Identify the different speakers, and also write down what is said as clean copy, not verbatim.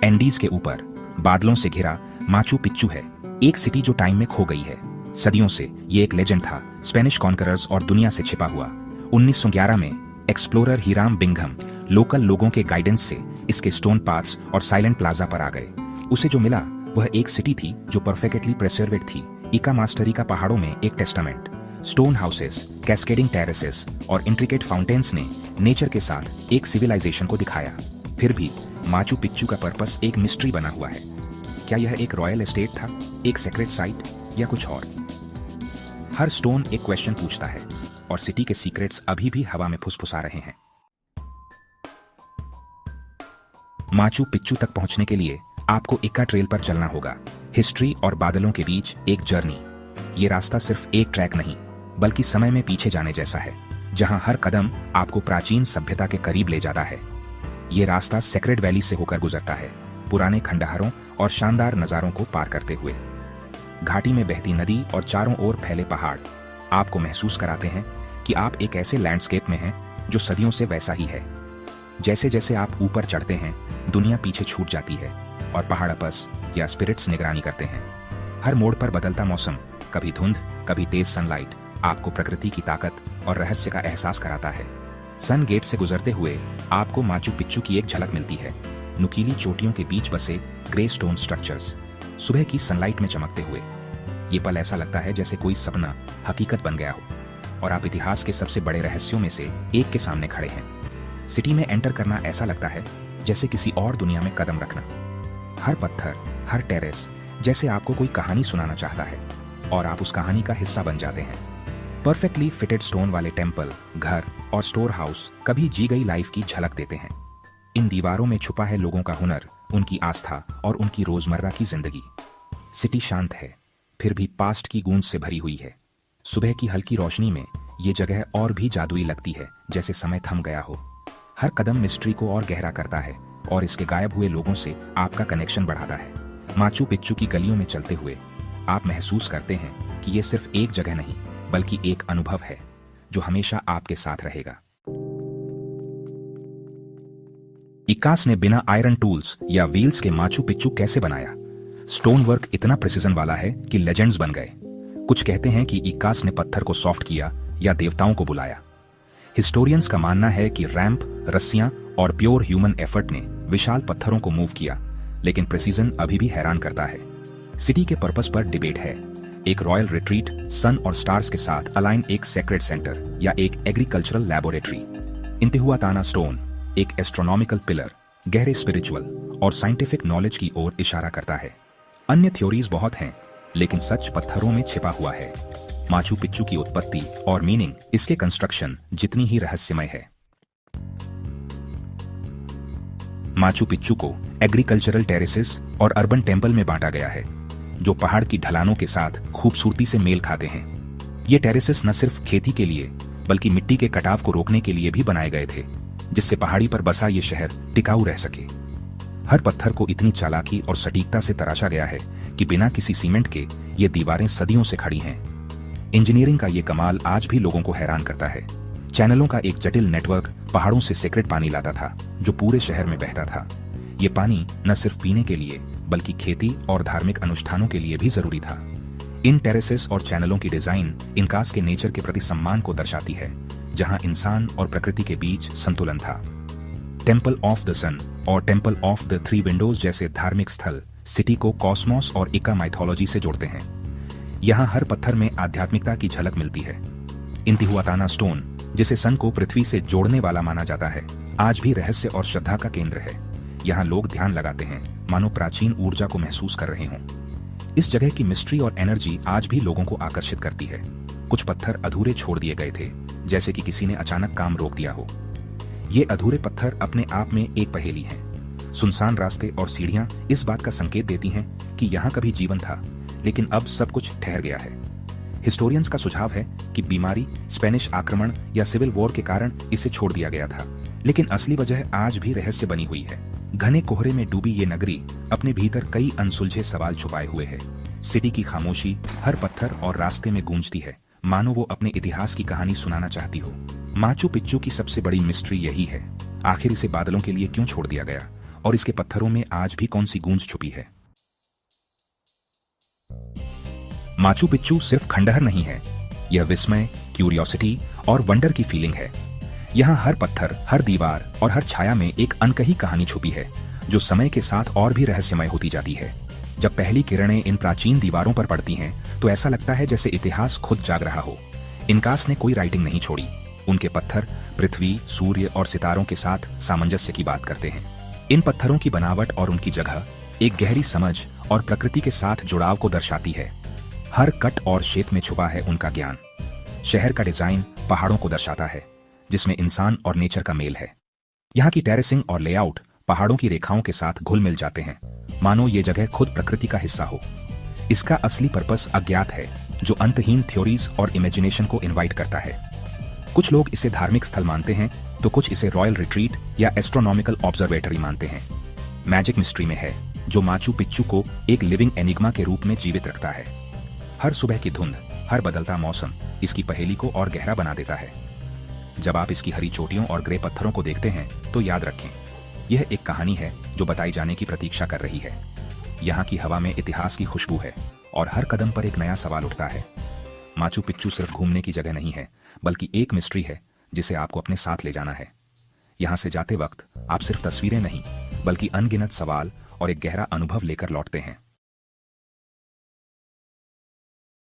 Speaker 1: Andes के ऊपर बादलों से घिरा माचू पिच्चू है, एक सिटी जो टाइम में खो गई है। सदियों से ये एक लेजेंड था, स्पेनिश कॉन्करर्स और दुनिया से छिपा हुआ। 1911 में एक्सप्लोरर हिराम बिंघम लोकल लोगों के गाइडेंस से इसके स्टोन पाथ्स और साइलेंट प्लाजा पर आ गए। उसे जो मिला वह एक सिटी थी जो परफेक्टली प्रिजर्वेड थी। इका मास्टरी का पहाड़ों में एक testament. Stone houses, cascading terraces और इंट्रिकेट फाउंटेन्स ने नेचर के साथ एक सिविलाइजेशन को दिखाया। फिर भी माचू पिच्चू का पर्पस एक मिस्ट्री बना हुआ है। क्या यह एक रॉयल एस्टेट था, एक सेक्रेट साइट या कुछ और? हर स्टोन एक क्वेश्चन पूछता है और सिटी के सीक्रेट्स अभी भी हवा में फुसफुसा रहे हैं। माचू पिच्चू तक पहुंचने के लिए आपको इक्का ट्रेल पर चलना होगा। हिस्ट्री और बादलों के बीच एक जर्नी। ये रास्ता सिर्फ एक ट्रैक नहीं बल्कि समय में पीछे जाने जैसा है, जहां हर कदम आपको प्राचीन सभ्यता के करीब ले जाता है। ये रास्ता सेक्रेड वैली से होकर गुजरता है, पुराने खंडहरों और शानदार नजारों को पार करते हुए। घाटी में बहती नदी और चारों ओर फैले पहाड़ आपको महसूस कराते हैं कि आप एक ऐसे लैंडस्केप में हैं जो सदियों से वैसा ही है। जैसे जैसे आप ऊपर चढ़ते हैं, दुनिया पीछे छूट जाती है और पहाड़ आपस या स्पिरिट्स निगरानी करते हैं। हर मोड़ पर बदलता मौसम, कभी धुंध, कभी तेज सनलाइट, आपको प्रकृति की ताकत और रहस्य का एहसास कराता है। सन गेट से गुजरते हुए आपको माचू पिच्चू की एक झलक मिलती है। नुकीली चोटियों के बीच बसे ग्रे स्टोन स्ट्रक्चर्स सुबह की सनलाइट में चमकते हुए। ये पल ऐसा लगता है जैसे कोई सपना हकीकत बन गया हो और आप इतिहास के सबसे बड़े रहस्यों में से एक के सामने खड़े हैं। सिटी में एंटर करना ऐसा लगता है जैसे किसी और दुनिया में कदम रखना। हर पत्थर, हर टेरेस जैसे आपको कोई कहानी सुनाना चाहता है और आप उस कहानी का हिस्सा बन जाते हैं। परफेक्टली फिटेड स्टोन वाले टेम्पल, घर और स्टोर हाउस कभी जी गई लाइफ की झलक देते हैं। इन दीवारों में छुपा है लोगों का हुनर, उनकी आस्था और उनकी रोजमर्रा की जिंदगी। सिटी शांत है, फिर भी पास्ट की गूंज से भरी हुई है। सुबह की हल्की रोशनी में ये जगह और भी जादुई लगती है, जैसे समय थम गया हो। हर कदम मिस्ट्री को और गहरा करता है और इसके गायब हुए लोगों से आपका कनेक्शन बढ़ाता है। माचू पिच्चू की गलियों में चलते हुए आप महसूस करते हैं कि ये सिर्फ एक जगह नहीं बल्कि एक अनुभव है जो हमेशा आपके साथ रहेगा। इकास ने बिना आयरन टूल्स या व्हील्स के माचू पिच्चू कैसे बनाया? स्टोन वर्क इतना प्रिसीजन वाला है कि लेजेंड्स बन गए। कुछ कहते हैं कि इकास ने पत्थर को सॉफ्ट किया या देवताओं को बुलाया। हिस्टोरियंस का मानना है कि रैंप, रस्सियां और प्योर ह्यूमन एफर्ट ने विशाल पत्थरों को मूव किया, लेकिन प्रिसीजन अभी भी हैरान करता है। सिटी के पर्पस पर डिबेट है। एक रॉयल रिट्रीट, सन और स्टार्स के साथ अलाइन एक सेक्रेट सेंटर या एक एग्रीकल्चरल लैबोरेटरी। इंतिहुआताना स्टोन एक एस्ट्रोनॉमिकल पिलर, गहरे स्पिरिचुअल और साइंटिफिक नॉलेज की ओर इशारा करता है। अन्य थ्योरीज बहुत हैं, लेकिन सच पत्थरों में छिपा हुआ है। माचू पिच्चू की उत्पत्ति और मीनिंग इसके कंस्ट्रक्शन जितनी ही रहस्यमय है। माचू पिच्चू को एग्रीकल्चरल टेरेसेस और अर्बन टेम्पल में बांटा गया है, जो पहाड़ की ढलानों के साथ खूबसूरती से मेल खाते हैं। ये टेरेसेस न सिर्फ खेती के लिए बल्कि मिट्टी के कटाव को रोकने के लिए भी बनाए गए थे, जिससे पहाड़ी पर बसा ये शहर टिकाऊ रह सके। हर पत्थर को इतनी चालाकी और सटीकता से तराशा गया है कि बिना किसी सीमेंट के ये दीवारें सदियों से खड़ी हैं। इंजीनियरिंग का ये कमाल आज भी लोगों को हैरान करता है। चैनलों का एक जटिल नेटवर्क पहाड़ों से सीक्रेट पानी लाता था, जो पूरे शहर में बहता था। ये पानी न सिर्फ पीने के लिए बल्कि खेती और धार्मिक अनुष्ठानों के लिए भी जरूरी था। इन टेरेसेस और चैनलों की डिजाइन इनकास के नेचर के प्रति सम्मान को दर्शाती है, जहां इंसान और प्रकृति के बीच संतुलन था। टेम्पल ऑफ द सन और temple of the three Windows जैसे धार्मिक स्थल सिटी को कॉस्मोस और इका माइथोलॉजी से जोड़ते हैं। यहाँ हर पत्थर में आध्यात्मिकता की झलक मिलती है। इंतिहुआताना स्टोन, जिसे सन को पृथ्वी से जोड़ने वाला माना जाता है, आज भी रहस्य और श्रद्धा का केंद्र है। यहाँ लोग ध्यान लगाते हैं, मानो प्राचीन ऊर्जा को महसूस कर रहे हों। इस जगह की मिस्ट्री और एनर्जी आज भी लोगों को आकर्षित करती है। कुछ पत्थर अधूरे छोड़ दिए गए थे, जैसे कि किसी ने अचानक काम रोक दिया हो। ये अधूरे पत्थर अपने आप में एक पहेली हैं। सुनसान रास्ते और सीढ़ियां इस बात का संकेत देती हैं कि यहाँ कभी जीवन था, लेकिन अब सब कुछ ठहर गया है। हिस्टोरियंस का सुझाव है कि बीमारी, स्पेनिश आक्रमण या सिविल वॉर के कारण इसे छोड़ दिया गया था, लेकिन असली वजह आज भी रहस्य बनी हुई है। घने कोहरे में डूबी ये नगरी अपने भीतर कई अनसुलझे सवाल छुपाए हुए है। सिटी की खामोशी हर पत्थर और रास्ते में गूंजती है, मानो वो अपने इतिहास की कहानी सुनाना चाहती हो। माचू पिच्चू की सबसे बड़ी मिस्ट्री यही है, आखिर इसे बादलों के लिए क्यों छोड़ दिया गया और इसके पत्थरों में आज भी कौन सी गूंज छुपी है। माचू पिच्चू सिर्फ खंडहर नहीं है, यह विस्मय, क्यूरियोसिटी और वंडर की फीलिंग है। यहाँ हर पत्थर, हर दीवार और हर छाया में एक अनकही कहानी छुपी है, जो समय के साथ और भी रहस्यमय होती जाती है। जब पहली किरणें इन प्राचीन दीवारों पर पड़ती हैं, तो ऐसा लगता है जैसे इतिहास खुद जाग रहा हो। इनकास ने कोई राइटिंग नहीं छोड़ी। उनके पत्थर पृथ्वी, सूर्य और सितारों के साथ सामंजस्य की बात करते हैं। इन पत्थरों की बनावट और उनकी जगह एक गहरी समझ और प्रकृति के साथ जुड़ाव को दर्शाती है। हर कट और शेप में छुपा है उनका ज्ञान। शहर का डिजाइन पहाड़ों को दर्शाता है, जिसमें इंसान और नेचर का मेल है। यहाँ की टेरेसिंग और लेआउट पहाड़ों की रेखाओं के साथ घुल मिल जाते हैं, मानो ये जगह खुद प्रकृति का हिस्सा हो। इसका असली पर्पस अज्ञात है, जो अंतहीन थ्योरीज और इमेजिनेशन को इनवाइट करता है। कुछ लोग इसे धार्मिक स्थल मानते हैं, तो कुछ इसे रॉयल रिट्रीट या एस्ट्रोनॉमिकल ऑब्जर्वेटरी मानते हैं। मैजिक मिस्ट्री में है, जो माचू पिच्चू को एक लिविंग एनिग्मा के रूप में जीवित रखता है। हर सुबह की धुंध, हर बदलता मौसम इसकी पहेली को और गहरा बना देता है। जब आप इसकी हरी चोटियों और ग्रे पत्थरों को देखते हैं, तो याद रखें, यह एक कहानी है जो बताई जाने की प्रतीक्षा कर रही है। यहाँ की हवा में इतिहास की खुशबू है और हर कदम पर एक नया सवाल उठता है। माचू पिच्चू सिर्फ घूमने की जगह नहीं है, बल्कि एक मिस्ट्री है जिसे आपको अपने साथ ले जाना है। यहाँ से जाते वक्त आप सिर्फ तस्वीरें नहीं, बल्कि अनगिनत सवाल और एक गहरा अनुभव लेकर लौटते हैं।